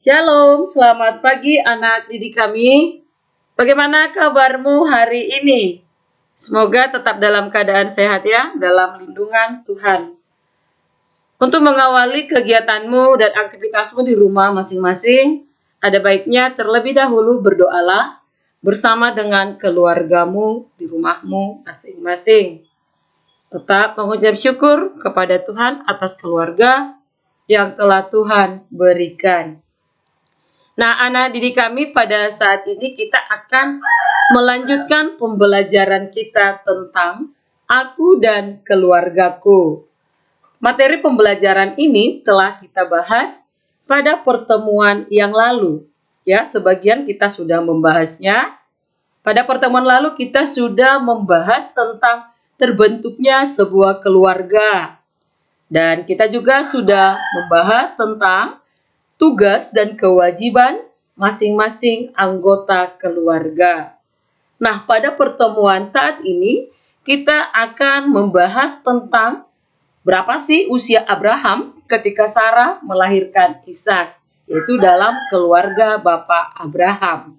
Shalom, selamat pagi anak didik kami. Bagaimana kabarmu hari ini? Semoga tetap dalam keadaan sehat ya, dalam lindungan Tuhan. Untuk mengawali kegiatanmu dan aktivitasmu di rumah masing-masing, ada baiknya terlebih dahulu berdoalah bersama dengan keluargamu di rumahmu masing-masing. Tetap mengucap syukur kepada Tuhan atas keluarga yang telah Tuhan berikan. Nah, anak didik kami, pada saat ini kita akan melanjutkan pembelajaran kita tentang aku dan keluargaku. Materi pembelajaran ini telah kita bahas pada pertemuan yang lalu. Ya, sebagian kita sudah membahasnya. Pada pertemuan lalu kita sudah membahas tentang terbentuknya sebuah keluarga. Dan kita juga sudah membahas tentang tugas dan kewajiban masing-masing anggota keluarga. Nah, pada pertemuan saat ini kita akan membahas tentang berapa sih usia Abraham ketika Sarah melahirkan Ishak, yaitu dalam keluarga Bapak Abraham.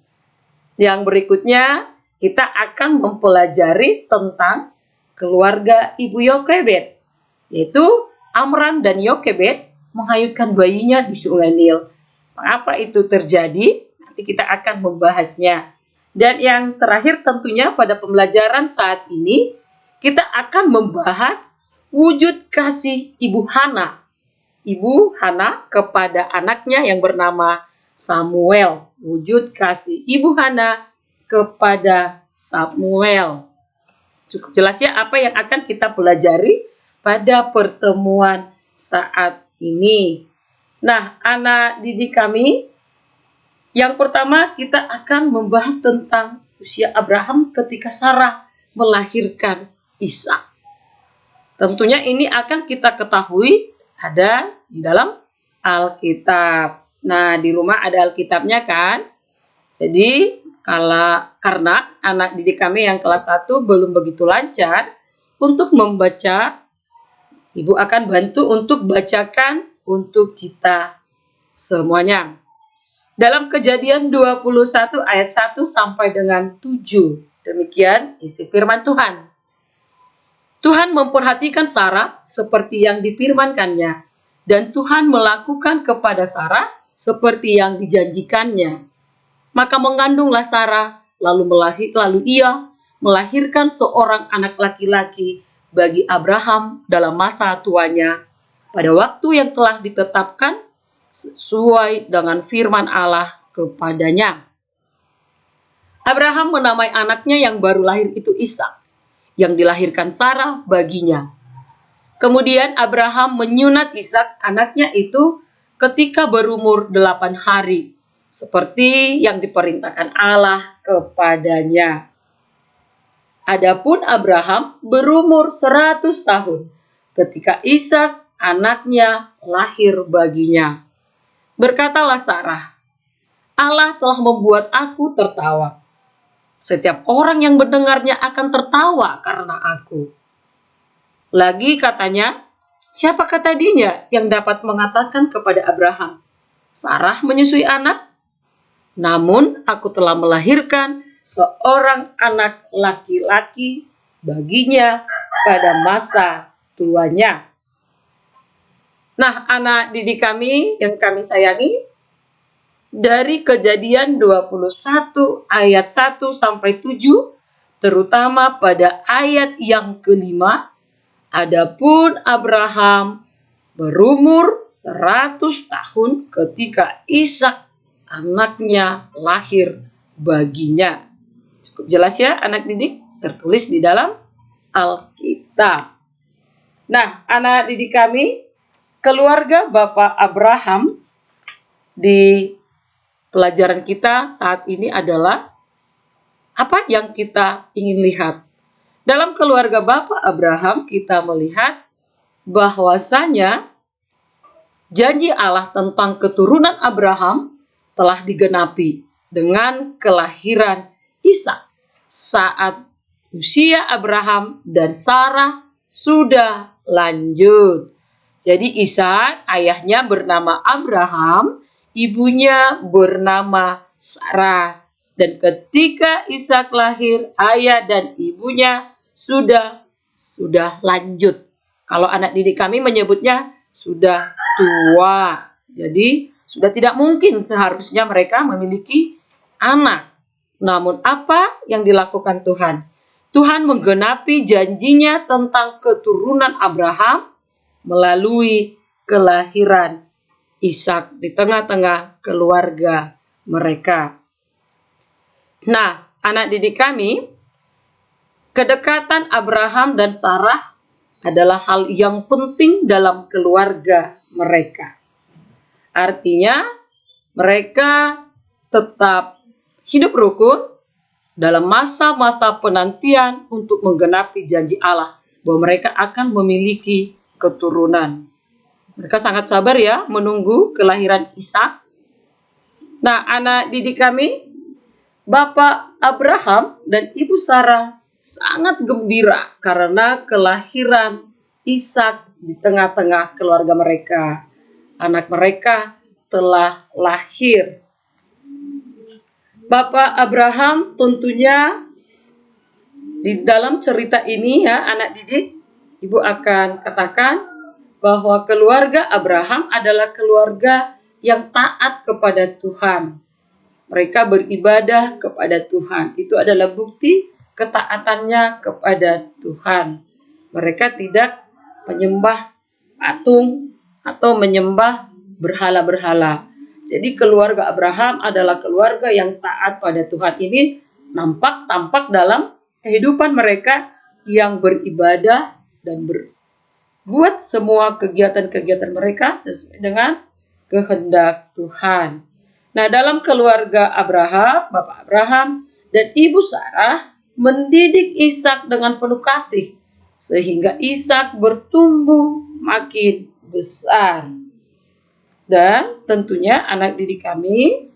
Yang berikutnya kita akan mempelajari tentang keluarga Ibu Yokebed, yaitu Amram dan Yokebed menghanyutkan bayinya di Sungai Nil. Mengapa itu terjadi? Nanti kita akan membahasnya. Dan yang terakhir tentunya pada pembelajaran saat ini, kita akan membahas wujud kasih Ibu Hana. Ibu Hana kepada anaknya yang bernama Samuel. Wujud kasih Ibu Hana kepada Samuel. Cukup jelas ya apa yang akan kita pelajari pada pertemuan saat ini. Nah, anak didik kami, yang pertama kita akan membahas tentang usia Abraham ketika Sarah melahirkan Ishak. Tentunya ini akan kita ketahui ada di dalam Alkitab. Nah, di rumah ada Alkitabnya kan? Jadi, karena anak didik kami yang kelas 1 belum begitu lancar untuk membaca, Ibu akan bantu untuk bacakan untuk kita semuanya. Dalam Kejadian 21 ayat 1 sampai dengan 7. Demikian isi firman Tuhan. Tuhan memperhatikan Sarah seperti yang difirmankannya, dan Tuhan melakukan kepada Sarah seperti yang dijanjikannya. Maka mengandunglah Sarah, lalu ia melahirkan seorang anak laki-laki bagi Abraham dalam masa tuanya, pada waktu yang telah ditetapkan sesuai dengan firman Allah kepadanya. Abraham menamai anaknya yang baru lahir itu Ishak, yang dilahirkan Sarah baginya. Kemudian Abraham menyunat Ishak anaknya itu ketika berumur 8 hari, seperti yang diperintahkan Allah kepadanya. Adapun Abraham berumur 100 tahun ketika Ishak anaknya lahir baginya. Berkatalah Sarah, Allah telah membuat aku tertawa. Setiap orang yang mendengarnya akan tertawa karena aku. Lagi katanya, siapakah tadinya yang dapat mengatakan kepada Abraham, Sarah menyusui anak? Namun aku telah melahirkan seorang anak laki-laki baginya pada masa tuanya. Nah, anak didik kami yang kami sayangi, dari Kejadian 21 ayat 1 sampai 7, terutama pada ayat yang kelima, adapun Abraham berumur 100 tahun ketika Ishak anaknya lahir baginya. Cukup jelas ya anak didik, tertulis di dalam Alkitab. Nah, anak didik kami, keluarga Bapak Abraham di pelajaran kita saat ini adalah apa yang kita ingin lihat. Dalam keluarga Bapak Abraham kita melihat bahwasanya janji Allah tentang keturunan Abraham telah digenapi dengan kelahiran Ishak saat usia Abraham dan Sarah sudah lanjut. Jadi Ishak ayahnya bernama Abraham, ibunya bernama Sarah. Dan ketika Ishak lahir, ayah dan ibunya sudah lanjut. Kalau anak didik kami menyebutnya sudah tua. Jadi sudah tidak mungkin seharusnya mereka memiliki anak. Namun apa yang dilakukan Tuhan? Tuhan menggenapi janjinya tentang keturunan Abraham melalui kelahiran Ishak di tengah-tengah keluarga mereka. Nah, anak didik kami, kedekatan Abraham dan Sarah adalah hal yang penting dalam keluarga mereka. Artinya, mereka tetap hidup rukun dalam masa-masa penantian untuk menggenapi janji Allah bahwa mereka akan memiliki keturunan. Mereka sangat sabar ya menunggu kelahiran Ishak. Nah, anak didik kami, Bapak Abraham dan Ibu Sarah sangat gembira karena kelahiran Ishak di tengah-tengah keluarga mereka. Anak mereka telah lahir. Bapak Abraham tentunya di dalam cerita ini ya anak didik, Ibu akan katakan bahwa keluarga Abraham adalah keluarga yang taat kepada Tuhan. Mereka beribadah kepada Tuhan. Itu adalah bukti ketaatannya kepada Tuhan. Mereka tidak menyembah patung atau menyembah berhala-berhala. Jadi keluarga Abraham adalah keluarga yang taat pada Tuhan. Ini tampak dalam kehidupan mereka yang beribadah dan berbuat semua kegiatan-kegiatan mereka sesuai dengan kehendak Tuhan. Nah, dalam keluarga Abraham, Bapak Abraham dan Ibu Sarah mendidik Ishak dengan penuh kasih sehingga Ishak bertumbuh makin besar. Dan tentunya anak didik kami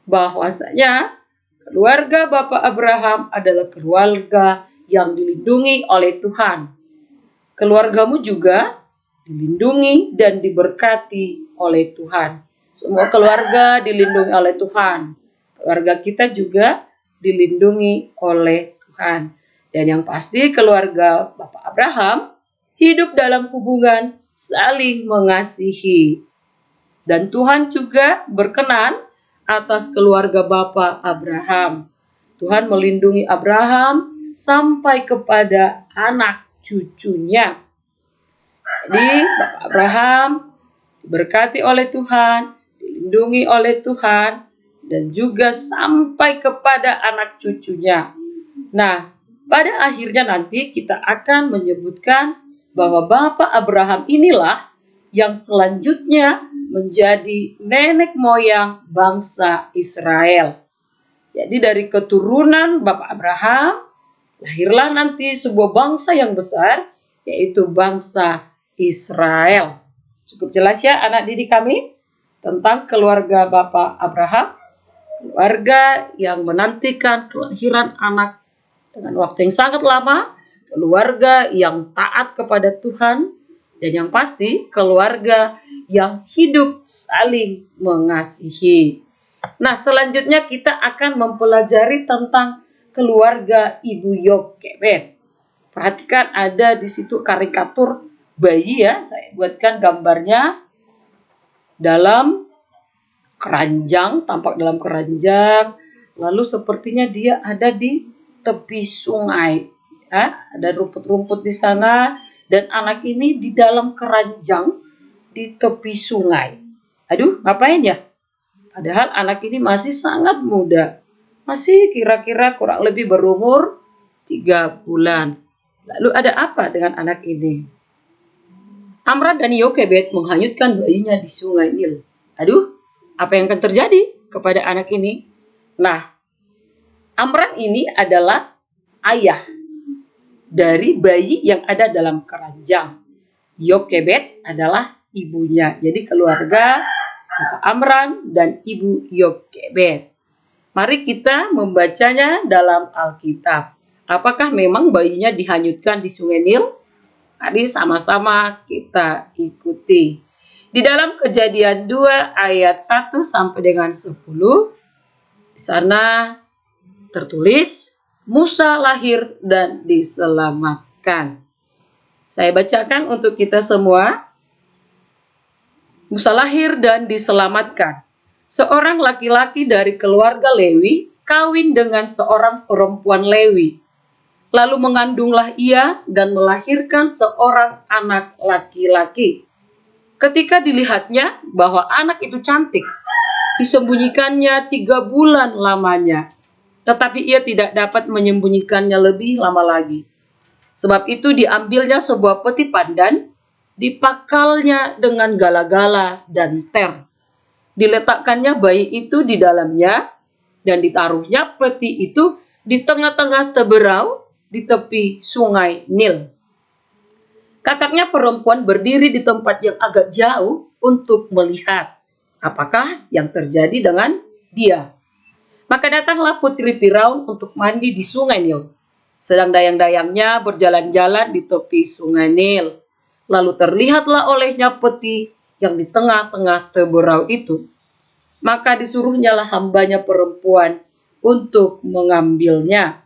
bahwasanya keluarga Bapak Abraham adalah keluarga yang dilindungi oleh Tuhan. Keluargamu juga dilindungi dan diberkati oleh Tuhan. Semua keluarga dilindungi oleh Tuhan. Keluarga kita juga dilindungi oleh Tuhan. Dan yang pasti keluarga Bapak Abraham hidup dalam hubungan saling mengasihi. Dan Tuhan juga berkenan atas keluarga Bapak Abraham. Tuhan melindungi Abraham sampai kepada anak cucunya. Jadi Bapak Abraham diberkati oleh Tuhan, dilindungi oleh Tuhan, dan juga sampai kepada anak cucunya. Nah, pada akhirnya nanti kita akan menyebutkan bahwa Bapak Abraham inilah yang selanjutnya menjadi nenek moyang bangsa Israel. Jadi dari keturunan Bapak Abraham, lahirlah nanti sebuah bangsa yang besar, yaitu bangsa Israel. Cukup jelas ya anak didik kami tentang keluarga Bapak Abraham, keluarga yang menantikan kelahiran anak dengan waktu yang sangat lama, keluarga yang taat kepada Tuhan, dan yang pasti keluarga yang hidup saling mengasihi. Nah, selanjutnya kita akan mempelajari tentang keluarga Ibu Yokebed. Perhatikan ada di situ karikatur bayi ya, saya buatkan gambarnya dalam keranjang, tampak dalam keranjang, lalu sepertinya dia ada di tepi sungai. Ya, ada rumput-rumput di sana dan anak ini di dalam keranjang di tepi sungai. Aduh, ngapain ya? Padahal anak ini masih sangat muda. Masih kira-kira kurang lebih berumur 3 bulan. Lalu ada apa dengan anak ini? Amram dan Yokebed menghanyutkan bayinya di sungai Nil. Aduh, apa yang akan terjadi kepada anak ini? Nah, Amram ini adalah ayah dari bayi yang ada dalam keranjang. Yokebed adalah ibunya. Jadi keluarga Bapak Amram dan Ibu Yokebed. Mari kita membacanya dalam Alkitab. Apakah memang bayinya dihanyutkan di sungai Nil? Mari sama-sama kita ikuti. Di dalam Kejadian 2 ayat 1 sampai dengan 10, di sana tertulis, Musa lahir dan diselamatkan. Saya bacakan untuk kita semua. Musa lahir dan diselamatkan. Seorang laki-laki dari keluarga Lewi kawin dengan seorang perempuan Lewi. Lalu mengandunglah ia dan melahirkan seorang anak laki-laki. Ketika dilihatnya bahwa anak itu cantik, disembunyikannya 3 bulan lamanya. Tetapi ia tidak dapat menyembunyikannya lebih lama lagi. Sebab itu diambilnya sebuah peti pandan, dipakalnya dengan gala-gala dan ter. Diletakkannya bayi itu di dalamnya, dan ditaruhnya peti itu di tengah-tengah teberau di tepi sungai Nil. Kakaknya perempuan berdiri di tempat yang agak jauh untuk melihat apakah yang terjadi dengan dia. Maka datanglah putri Firaun untuk mandi di sungai Nil. Sedang dayang-dayangnya berjalan-jalan di tepi sungai Nil. Lalu terlihatlah olehnya peti yang di tengah-tengah teberau itu. Maka disuruhnyalah hambanya perempuan untuk mengambilnya.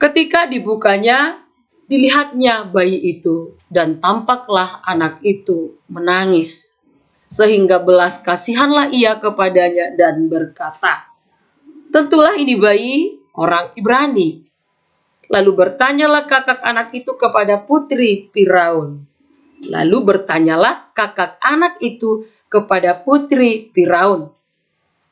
Ketika dibukanya, dilihatnya bayi itu, dan tampaklah anak itu menangis. Sehingga belas kasihanlah ia kepadanya dan berkata, tentulah ini bayi orang Ibrani. Lalu bertanyalah kakak anak itu kepada putri Firaun. Lalu bertanyalah kakak anak itu kepada putri Firaun,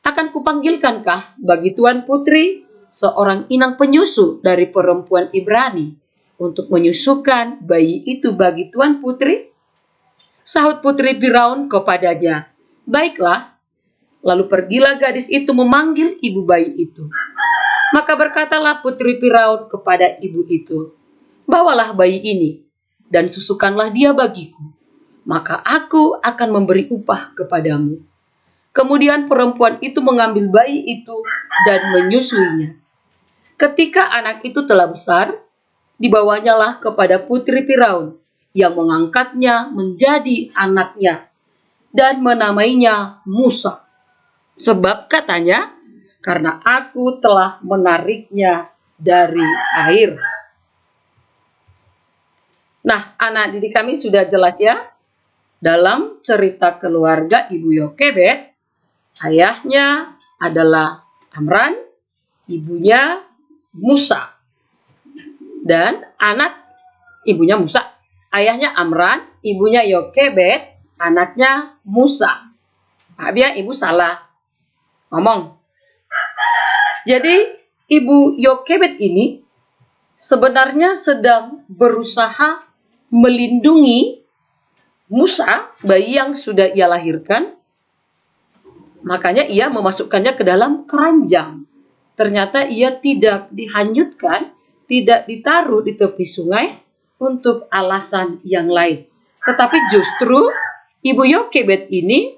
akan kupanggilkankah bagi tuan putri seorang inang penyusu dari perempuan Ibrani untuk menyusukan bayi itu bagi tuan putri? Sahut putri Firaun kepadanya, baiklah. Lalu pergilah gadis itu memanggil ibu bayi itu. Maka berkatalah putri Firaun kepada ibu itu, bawalah bayi ini dan susukanlah dia bagiku, maka aku akan memberi upah kepadamu. Kemudian perempuan itu mengambil bayi itu dan menyusuinya. Ketika anak itu telah besar, dibawanyalah kepada putri Firaun yang mengangkatnya menjadi anaknya dan menamainya Musa. Sebab katanya, karena aku telah menariknya dari air. Nah, anak didik kami sudah jelas ya. Dalam cerita keluarga Ibu Yokebed, ayahnya adalah Amran, ibunya Musa. Dan anak ibunya Musa, ayahnya Amran, ibunya Yokebed, anaknya Musa. Maaf ya, ibu salah ngomong. Jadi ibu Yokebed ini sebenarnya sedang berusaha melindungi Musa, bayi yang sudah ia lahirkan. Makanya ia memasukkannya ke dalam keranjang. Ternyata ia tidak dihanyutkan, tidak ditaruh di tepi sungai untuk alasan yang lain. Tetapi justru ibu Yokebed ini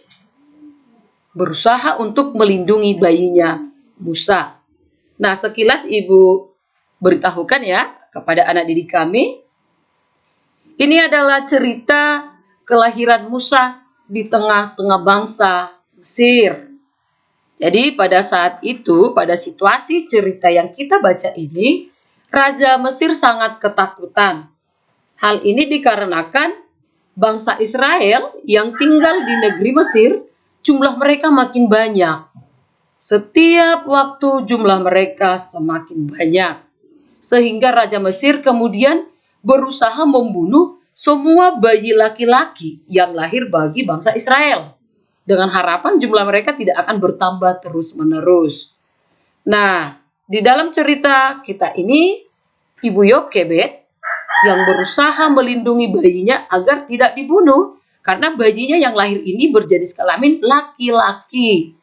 berusaha untuk melindungi bayinya Musa. Nah, sekilas ibu beritahukan ya kepada anak didik kami, ini adalah cerita kelahiran Musa di tengah-tengah bangsa Mesir. Jadi pada saat itu, pada situasi cerita yang kita baca ini, Raja Mesir sangat ketakutan. Hal ini dikarenakan bangsa Israel yang tinggal di negeri Mesir, jumlah mereka makin banyak. Setiap waktu jumlah mereka semakin banyak. Sehingga Raja Mesir kemudian berusaha membunuh semua bayi laki-laki yang lahir bagi bangsa Israel. Dengan harapan jumlah mereka tidak akan bertambah terus-menerus. Nah, di dalam cerita kita ini, Ibu Yokebed yang berusaha melindungi bayinya agar tidak dibunuh. Karena bayinya yang lahir ini berjenis kelamin laki-laki.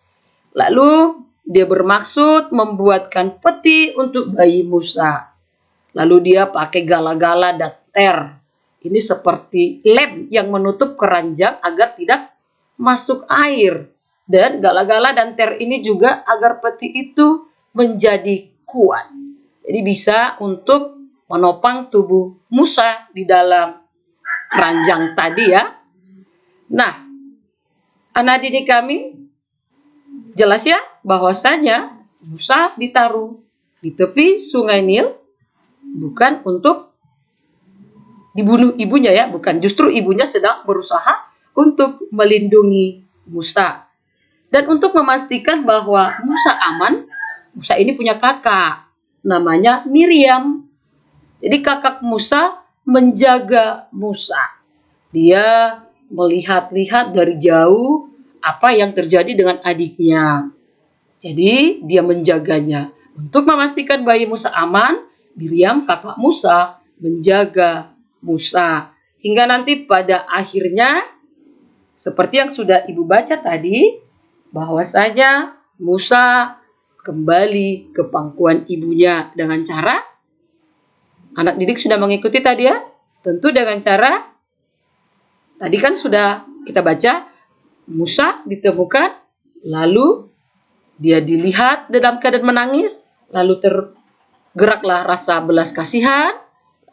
Lalu dia bermaksud membuatkan peti untuk bayi Musa. Lalu dia pakai gala-gala dan ter. Ini seperti lem yang menutup keranjang agar tidak masuk air. Dan gala-gala dan ter ini juga agar peti itu menjadi kuat. Jadi bisa untuk menopang tubuh Musa di dalam keranjang tadi ya. Nah, anak didik kami, jelas ya bahwasanya Musa ditaruh di tepi sungai Nil bukan untuk dibunuh ibunya ya, bukan. Justru ibunya sedang berusaha untuk melindungi Musa. Dan untuk memastikan bahwa Musa aman, Musa ini punya kakak, namanya Miriam. Jadi kakak Musa menjaga Musa. Dia melihat-lihat dari jauh apa yang terjadi dengan adiknya. Jadi dia menjaganya. Untuk memastikan bayi Musa aman, Miriam kakak Musa menjaga Musa. Hingga nanti pada akhirnya, seperti yang sudah Ibu baca tadi, bahwasanya Musa kembali ke pangkuan ibunya dengan cara, anak didik sudah mengikuti tadi ya, tentu dengan cara, tadi kan sudah kita baca, Musa ditemukan, lalu dia dilihat dalam keadaan menangis, lalu tergeraklah rasa belas kasihan,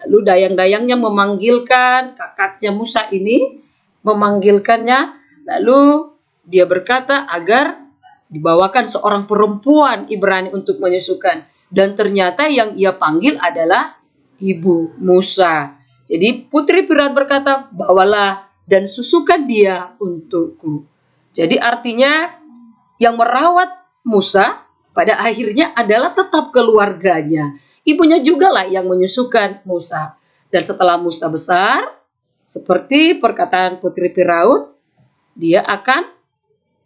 lalu dayang-dayangnya memanggilkan kakaknya Musa ini, memanggilkannya, lalu dia berkata agar dibawakan seorang perempuan Ibrani untuk menyusukan. Dan ternyata yang ia panggil adalah ibu Musa. Jadi putri Firaun berkata, bawalah dan susukan dia untukku. Jadi artinya yang merawat Musa pada akhirnya adalah tetap keluarganya. Ibunya juga lah yang menyusukan Musa. Dan setelah Musa besar, seperti perkataan putri Firaun, dia akan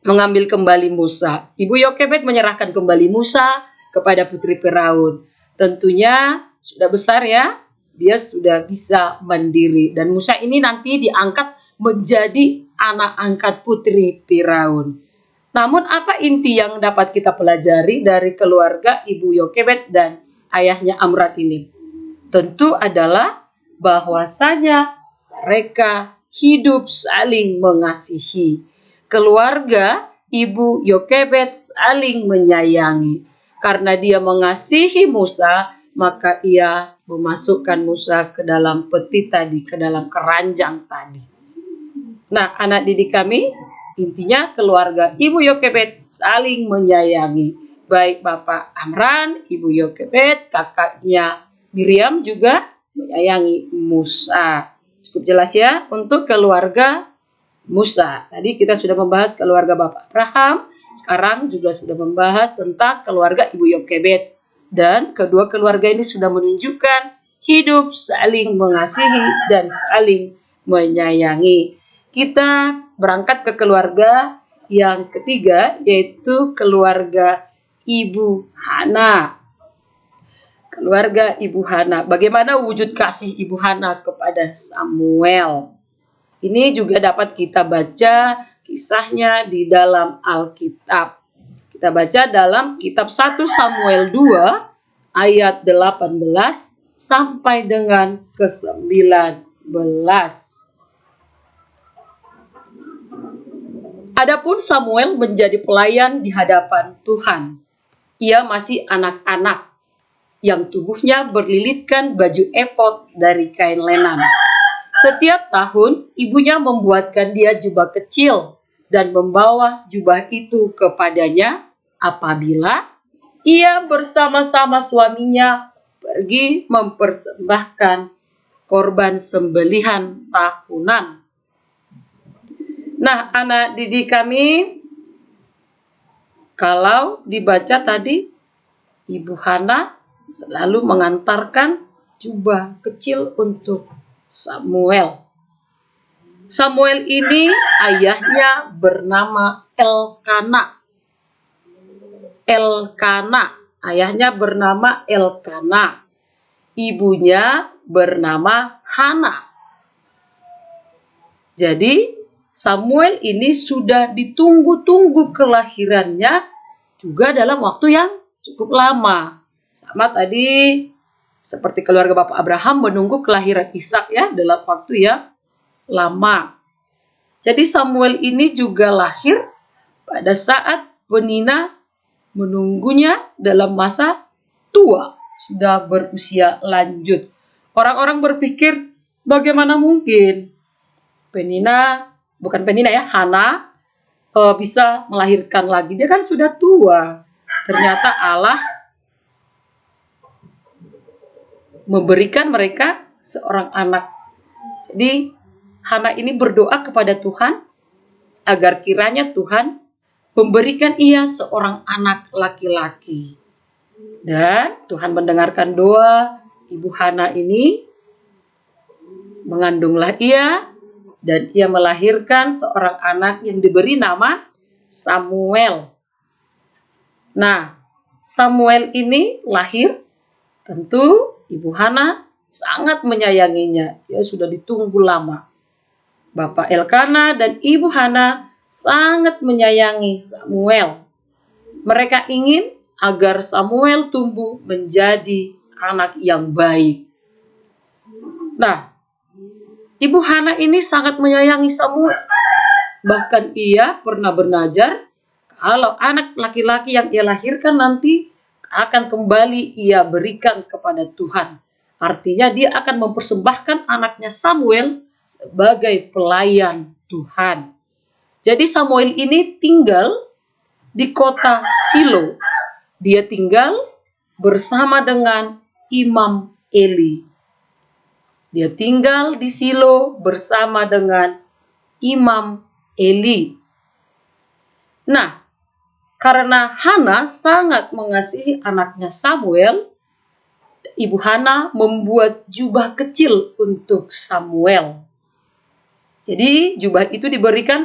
mengambil kembali Musa. Ibu Yokebed menyerahkan kembali Musa kepada putri Firaun. Tentunya sudah besar ya, dia sudah bisa mandiri. Dan Musa ini nanti diangkat menjadi anak angkat putri Firaun. Namun apa inti yang dapat kita pelajari dari keluarga Ibu Yokebed dan ayahnya Amram ini? Tentu adalah bahwasanya mereka hidup saling mengasihi. Keluarga Ibu Yokebed saling menyayangi. Karena dia mengasihi Musa, maka ia memasukkan Musa ke dalam peti tadi, ke dalam keranjang tadi. Nah, anak didik kami, intinya keluarga Ibu Yokebed saling menyayangi. Baik Bapak Amram, Ibu Yokebed, kakaknya Miriam juga menyayangi Musa. Cukup jelas ya untuk keluarga Musa. Tadi kita sudah membahas keluarga Bapak Abraham, sekarang juga sudah membahas tentang keluarga Ibu Yokebed. Dan kedua keluarga ini sudah menunjukkan hidup saling mengasihi dan saling menyayangi. Kita berangkat ke keluarga yang ketiga, yaitu keluarga Ibu Hana. Keluarga Ibu Hana. Bagaimana wujud kasih Ibu Hana kepada Samuel? Ini juga dapat kita baca kisahnya di dalam Alkitab. Kita baca dalam kitab 1 Samuel 2 ayat 18 sampai dengan ke-19. Adapun Samuel menjadi pelayan di hadapan Tuhan. Ia masih anak-anak yang tubuhnya berlilitkan baju efod dari kain lenan. Setiap tahun ibunya membuatkan dia jubah kecil dan membawa jubah itu kepadanya apabila ia bersama-sama suaminya pergi mempersembahkan korban sembelihan tahunan. Nah, anak didik kami, kalau dibaca tadi, Ibu Hana selalu mengantarkan jubah kecil untuk Samuel. Samuel ini ayahnya bernama Elkana. Ayahnya bernama Elkana. Ibunya bernama Hana. Jadi Samuel ini sudah ditunggu-tunggu kelahirannya juga dalam waktu yang cukup lama. Sama tadi seperti keluarga Bapak Abraham menunggu kelahiran Ishak ya dalam waktu yang lama. Jadi Samuel ini juga lahir pada saat Penina menunggunya dalam masa tua, sudah berusia lanjut. Orang-orang berpikir bagaimana mungkin Penina bukan Penina ya, Hana bisa melahirkan lagi. Dia kan sudah tua. Ternyata Allah memberikan mereka seorang anak. Jadi Hana ini berdoa kepada Tuhan agar kiranya Tuhan memberikan ia seorang anak laki-laki. Dan Tuhan mendengarkan doa Ibu Hana ini, mengandunglah ia, dan ia melahirkan seorang anak yang diberi nama Samuel. Nah, Samuel ini lahir, tentu Ibu Hana sangat menyayanginya. Dia sudah ditunggu lama. Bapak Elkana dan Ibu Hana sangat menyayangi Samuel. Mereka ingin agar Samuel tumbuh menjadi anak yang baik. Nah, Ibu Hana ini sangat menyayangi Samuel. Bahkan ia pernah bernazar kalau anak laki-laki yang ia lahirkan nanti akan kembali ia berikan kepada Tuhan. Artinya dia akan mempersembahkan anaknya Samuel sebagai pelayan Tuhan. Jadi Samuel ini tinggal di kota Silo. Dia tinggal bersama dengan Imam Eli. Dia tinggal di Silo bersama dengan Imam Eli. Nah, karena Hana sangat mengasihi anaknya Samuel, Ibu Hana membuat jubah kecil untuk Samuel. Jadi jubah itu diberikan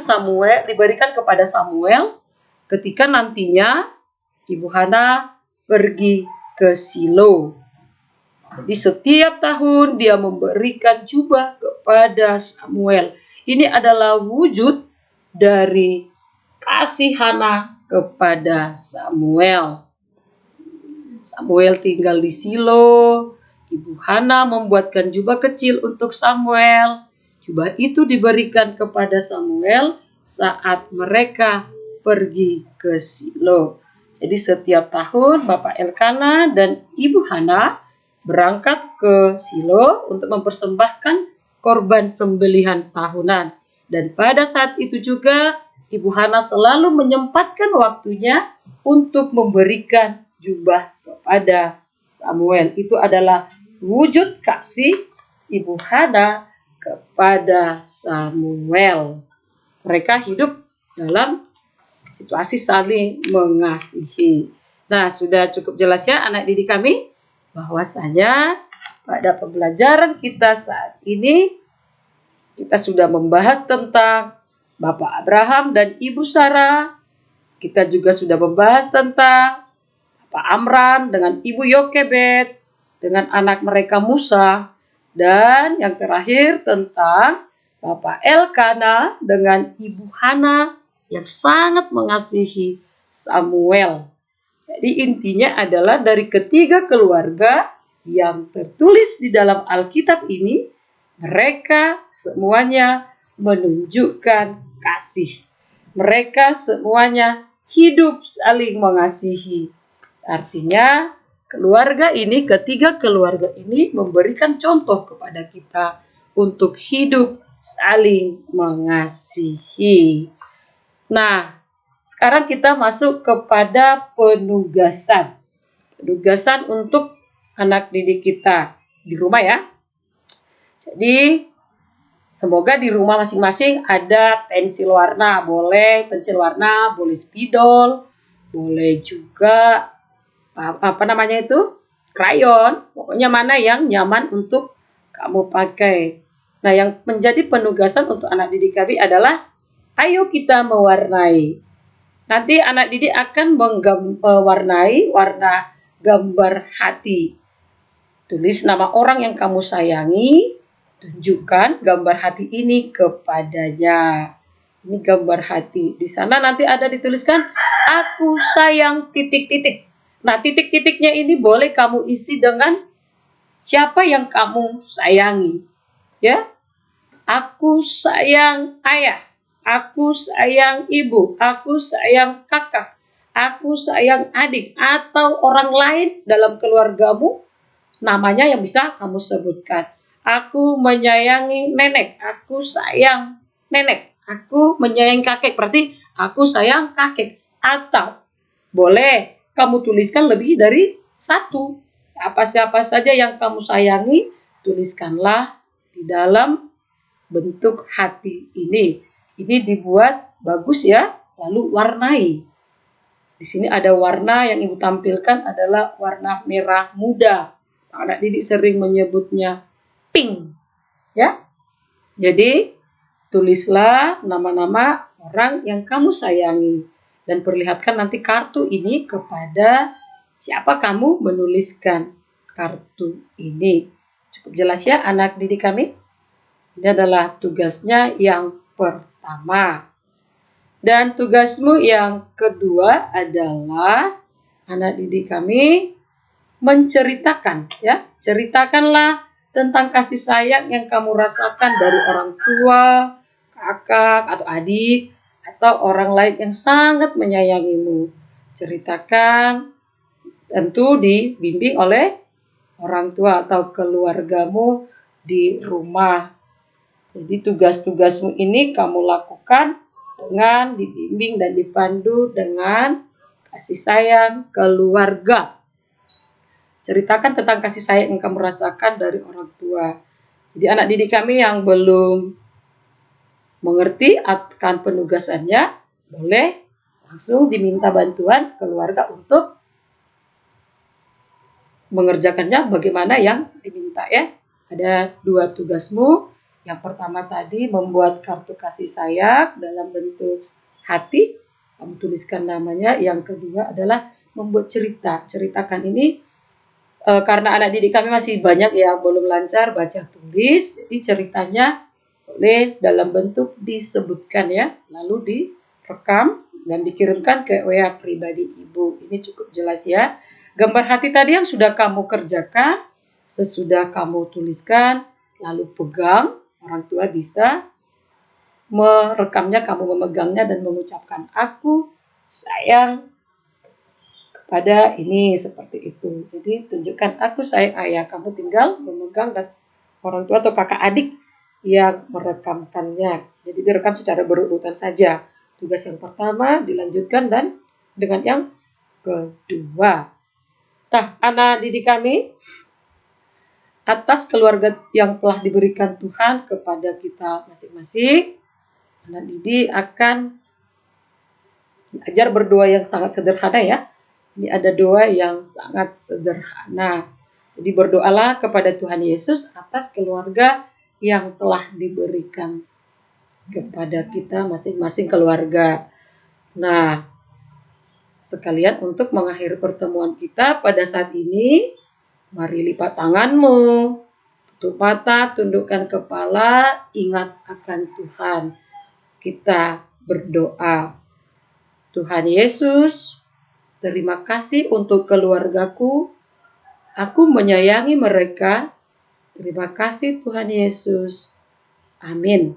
kepada Samuel ketika nantinya Ibu Hana pergi ke Silo. Jadi setiap tahun dia memberikan jubah kepada Samuel. Ini adalah wujud dari kasih Hana kepada Samuel. Samuel tinggal di Silo. Ibu Hana membuatkan jubah kecil untuk Samuel. Jubah itu diberikan kepada Samuel saat mereka pergi ke Silo. Jadi setiap tahun Bapak Elkana dan Ibu Hana berangkat ke Silo untuk mempersembahkan korban sembelihan tahunan. Dan pada saat itu juga Ibu Hana selalu menyempatkan waktunya untuk memberikan jubah kepada Samuel. Itu adalah wujud kasih Ibu Hana kepada Samuel. Mereka hidup dalam situasi saling mengasihi. Nah, sudah cukup jelas ya anak didik kami, bahwasanya pada pembelajaran kita saat ini kita sudah membahas tentang Bapak Abraham dan Ibu Sarah. Kita juga sudah membahas tentang Bapak Amram dengan Ibu Yokebed, dengan anak mereka Musa. Dan yang terakhir tentang Bapak Elkana dengan Ibu Hana yang sangat mengasihi Samuel. Jadi intinya adalah dari ketiga keluarga yang tertulis di dalam Alkitab ini, mereka semuanya menunjukkan kasih. Mereka semuanya hidup saling mengasihi. Artinya ketiga keluarga ini memberikan contoh kepada kita untuk hidup saling mengasihi. Nah, sekarang kita masuk kepada penugasan. Penugasan untuk anak didik kita di rumah ya. Jadi, semoga di rumah masing-masing ada pensil warna. Boleh pensil warna, boleh spidol, boleh juga krayon. Pokoknya mana yang nyaman untuk kamu pakai. Nah, yang menjadi penugasan untuk anak didik kami adalah ayo kita mewarnai. Nanti anak didik akan mewarnai warna gambar hati. Tulis nama orang yang kamu sayangi, tunjukkan gambar hati ini kepadanya. Ini gambar hati. Di sana nanti ada dituliskan aku sayang titik-titik. Nah, titik-titiknya ini boleh kamu isi dengan siapa yang kamu sayangi. Ya. Aku sayang ayah. Aku sayang ibu. Aku sayang kakak. Aku sayang adik. Atau orang lain dalam keluargamu. Namanya yang bisa kamu sebutkan. Aku menyayangi nenek. Aku sayang nenek. aku menyayangi kakek, berarti aku sayang kakek. Atau boleh kamu tuliskan lebih dari satu. Apa-siapa saja yang kamu sayangi, tuliskanlah di dalam bentuk hati ini. Ini dibuat bagus ya, lalu warnai. Di sini ada warna yang Ibu tampilkan adalah warna merah muda. Anak didik sering menyebutnya pink, ya. Jadi tulislah nama-nama orang yang kamu sayangi dan perlihatkan nanti kartu ini kepada siapa kamu menuliskan kartu ini. Cukup jelas ya anak didik kami? Ini adalah tugasnya yang pertama. Dan tugasmu yang kedua adalah anak didik kami menceritakan, ya. Ceritakanlah tentang kasih sayang yang kamu rasakan dari orang tua, kakak atau adik atau orang lain yang sangat menyayangimu. Ceritakan, tentu dibimbing oleh orang tua atau keluargamu di rumah. Jadi tugas-tugasmu ini kamu lakukan dengan dibimbing dan dipandu dengan kasih sayang keluarga. Ceritakan tentang kasih sayang yang kamu rasakan dari orang tua. Jadi anak didik kami yang belum mengerti akan penugasannya, boleh langsung diminta bantuan keluarga untuk mengerjakannya bagaimana yang diminta ya. Ada 2 tugasmu. Yang pertama tadi membuat kartu kasih sayang dalam bentuk hati, kamu tuliskan namanya. Yang kedua adalah membuat cerita. Ceritakan ini karena anak didik kami masih banyak yang belum lancar baca tulis, jadi ceritanya boleh dalam bentuk disebutkan ya, lalu direkam dan dikirimkan ke WA pribadi Ibu. Ini cukup jelas ya. Gambar hati tadi yang sudah kamu kerjakan, sesudah kamu tuliskan, lalu pegang, orang tua bisa merekamnya, kamu memegangnya dan mengucapkan aku sayang kepada ini, seperti itu. Jadi tunjukkan aku sayang ayah, kamu tinggal memegang dan orang tua atau kakak adik yang merekamkannya. Jadi direkam secara berurutan saja. Tugas yang pertama dilanjutkan dan dengan yang kedua. Nah, anak didik kami, atas keluarga yang telah diberikan Tuhan kepada kita masing-masing, anak didik akan belajar berdoa yang sangat sederhana ya. Ini ada doa yang sangat sederhana. Jadi berdoalah kepada Tuhan Yesus atas keluarga yang telah diberikan kepada kita masing-masing keluarga. Nah, sekalian untuk mengakhiri pertemuan kita pada saat ini, mari lipat tanganmu, tutup mata, tundukkan kepala, ingat akan Tuhan. Kita berdoa. Tuhan Yesus, terima kasih untuk keluargaku. Aku menyayangi mereka. Terima kasih Tuhan Yesus. Amin.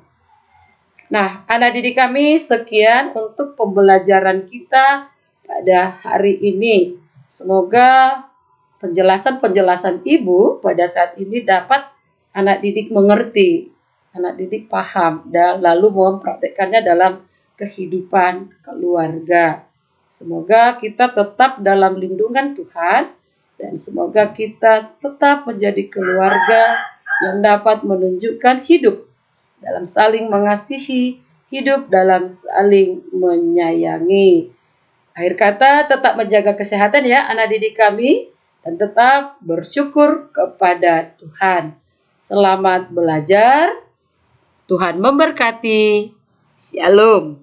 Nah, anak didik kami, sekian untuk pembelajaran kita pada hari ini. Semoga penjelasan-penjelasan Ibu pada saat ini dapat anak didik mengerti, anak didik paham, dan lalu mempraktekkannya dalam kehidupan keluarga. Semoga kita tetap dalam lindungan Tuhan, dan semoga kita tetap menjadi keluarga yang dapat menunjukkan hidup dalam saling mengasihi, hidup dalam saling menyayangi. Akhir kata, tetap menjaga kesehatan ya anak didik kami, dan tetap bersyukur kepada Tuhan. Selamat belajar, Tuhan memberkati. Shalom.